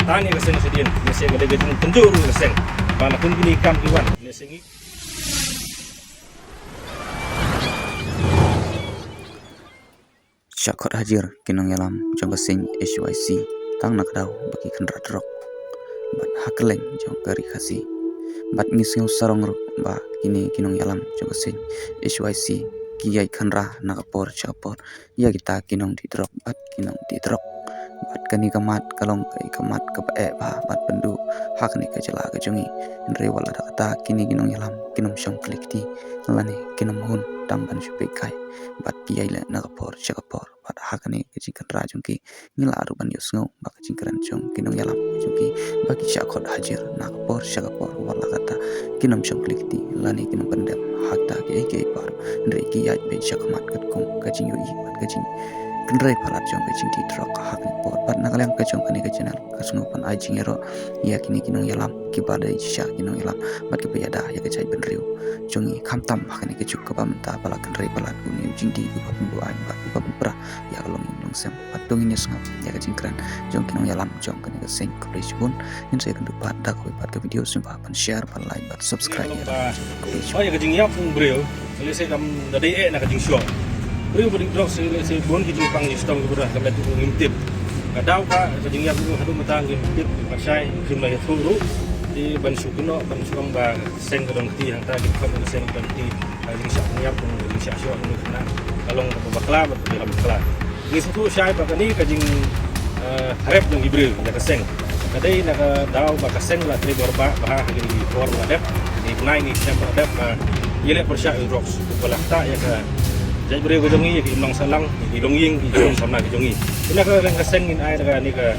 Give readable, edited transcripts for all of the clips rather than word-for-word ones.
tani keseng sedien lese gede gede penjuru keseng bala kun gini kam iwan lese ngi Syakot hajar kinong yalam jong kesing SYC tang nak daw bagi kendra drok bat hakeleng jong kari kasih bat ngising sarong ro ba kini kinong yalam jong kesing SYC kiyai kendra nak por chapor ya kita kinong di drok bat kinong di drok bat kani kamat kalong kai kamat ka ba bat pendu hak ni ka jala ka jongi ndre wala da kata kini kinong yalam kinom syong klikti lani kinom hun tamban syupekai bat kiyai la nak por chapor bat hakane kejingkan rajung ki ngila aruban yusngo baka jingkaran jong kinong yalam jungki baki syakot hajar nakpor syakapor wala kata kinom syong klikti lani kinom pendem hakta ki eke par ndre ki yaj be syakamat katkong kajing yoi bat kajing kendrai palat jong kajing di drok hakne por bat nakalang kajong kane kajenal kasngo pan ajing ero ya kini kinong yalam ki badai sya kinong yalam bat ki bayada ya kajai benriu jongi kamtam hakane kejuk kabamta bala kendrai palat uni jingdi buka pembuat bat buka pemperah ya kalong indong sem patung ini sengap ya kejingkran jong kinong yalam jong kene keseng kebrej pun yang saya kendu pat dak pat ke video sumpah pan share pan like pat subscribe ya oh ya kejing yap pun breu lese kam dadi na kejing syok breu bodi drok lese bon kejing pang ni stong kebudah kam tu ngintip kadau ka kejing yap tu hadu matang ngintip pasai kim la yaturu di ban sukuno ban suang ba seng kedong ti hang ta di kam seng kedong ti kejing syak yap pun kejing syak syok ni kena kalong bakla bat dalam bakla ni satu syai pakani kajing harap ng ibril na kaseng kadai na daw ba kaseng la tri borba bah hagi di for la dep ni nai ni sem dep ma yele persya rocks wala ta ya ka jai bre go jongi ki nong salang ki longying ki jong samna ki jongi ina ka lang kaseng in ai daga ni ka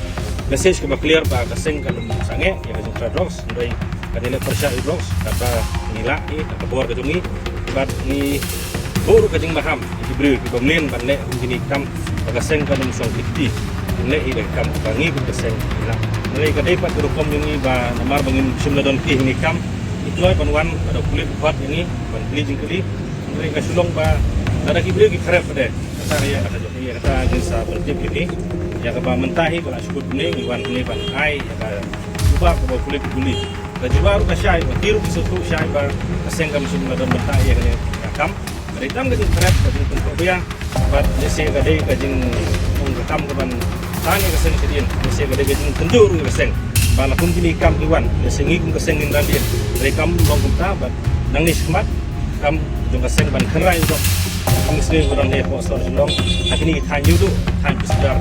message ka ba clear ba kaseng ka sange ya ka jong rocks ndai kadai persya rocks kata nila ni ka bor ka jongi bat ni buru kajing maham ibril ki bomnen banle gini kam bagaseng kanum song kiti le ile kam bangi ku kaseng ila mulai kadai pat rukom ini ba namar bangin simla don ki ini kam itloy panwan ada kulit kuat ini ban kli jingkli mulai ka sulong ba ada ibril ki kharap ade kata ya kata joni ya kata ginsa bertip ini ya ka ba mentahi bala syukut ni wan ni ban ai ya ka ubah ka kulit kuli ka jiwaru ka syai ba tiru ki sutu syai ba kaseng kam simla don mentahi ya kam dari tam kajing kerap kajing pengkopiah bat lese kadai kajing mengkam kapan tani keseng sedien lese kadai kajing tendur keseng bala pun kini kam iwan lese ngikung keseng ing randien dari kam bang kumta bat nangis kemat kam jong keseng ban kerai untuk ngisne kurang he postor jong akini tanyu tu tan pesedar